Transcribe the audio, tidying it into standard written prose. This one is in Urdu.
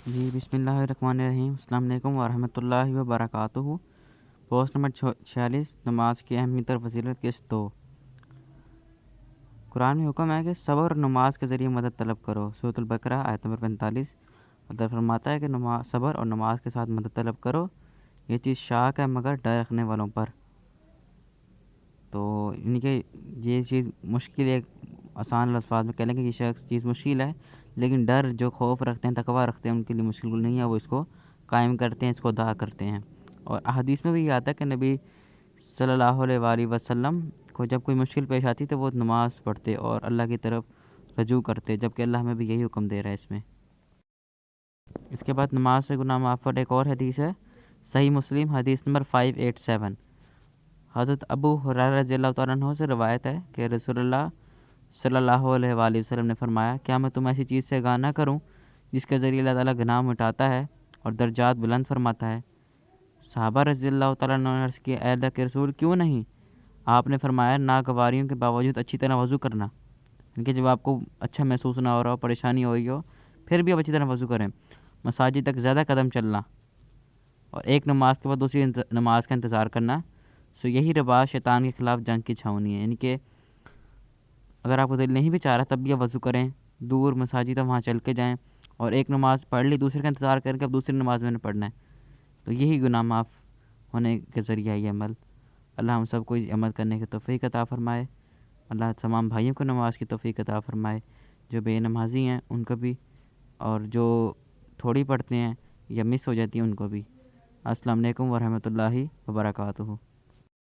جی بسم اللہ الرحمن الرحیم، السلام علیکم ورحمۃ اللہ وبرکاتہ۔ پوسٹ نمبر 46، نماز کی اہمیت اور فضیلت قسط 2۔ قرآن میں حکم ہے کہ صبر اور نماز کے ذریعے مدد طلب کرو۔ سورۃ البقرہ آیت نمبر 45۔ اللہ فرماتا ہے کہ صبر اور نماز کے ساتھ مدد طلب کرو، یہ چیز شاق ہے مگر ڈر رکھنے والوں پر۔ تو یعنی کہ یہ چیز مشکل ہے، آسان الفاظ میں کہہ لیں کہ یہ چیز مشکل ہے، لیکن ڈر جو خوف رکھتے ہیں، تقویٰ رکھتے ہیں، ان کے لیے مشکل نہیں ہے، وہ اس کو قائم کرتے ہیں، اس کو ادا کرتے ہیں۔ اور احادیث میں بھی یہ آتا ہے کہ نبی صلی اللہ علیہ وآلہ وسلم کو جب کوئی مشکل پیش آتی تو وہ نماز پڑھتے اور اللہ کی طرف رجوع کرتے، جبکہ اللہ ہمیں بھی یہی حکم دے رہا ہے اس میں۔ اس کے بعد نماز سے گناہ معاف پر ایک اور حدیث ہے، صحیح مسلم حدیث نمبر 587۔ حضرت ابو ہریرہ رضی اللہ تعالیٰ عنہ سے روایت ہے کہ رسول اللہ صلی اللہ علیہ وآلہ وسلم نے فرمایا، کیا میں تمہیں ایسی چیز سے آگاہ نہ کروں جس کے ذریعے اللہ تعالیٰ گناہ مٹاتا ہے اور درجات بلند فرماتا ہے؟ صحابہ رضی اللہ تعالیٰ عنہ نے عرض کیا، اے اللہ کے رسول کیوں نہیں؟ آپ نے فرمایا، ناگواریوں کے باوجود اچھی طرح وضو کرنا، یعنی کہ جب آپ کو اچھا محسوس نہ ہو رہا ہو، پریشانی ہو رہی ہو، پھر بھی آپ اچھی طرح وضو کریں، مساجد تک زیادہ قدم چلنا، اور ایک نماز کے بعد دوسری نماز کا انتظار کرنا۔ سو یہی رواج شیطان کے خلاف جنگ کی چھاؤنی ہے، یعنی کہ اگر آپ کو دل نہیں بھی چاہ رہا تب بھی آپ وضو کریں، دور مساجد وہاں چل کے جائیں، اور ایک نماز پڑھ لی، دوسرے کا انتظار کر کے اب دوسری نماز میں نے پڑھنا ہے، تو یہی گناہ معاف ہونے کے ذریعہ یہ عمل۔ اللہ ہم سب کو عمل کرنے کی توفیق عطا فرمائے۔ اللہ تمام بھائیوں کو نماز کی توفیق عطا فرمائے، جو بے نمازی ہیں ان کو بھی، اور جو تھوڑی پڑھتے ہیں یا مس ہو جاتی ہیں ان کو بھی۔ السلام علیکم ورحمۃ اللہ وبرکاتہ۔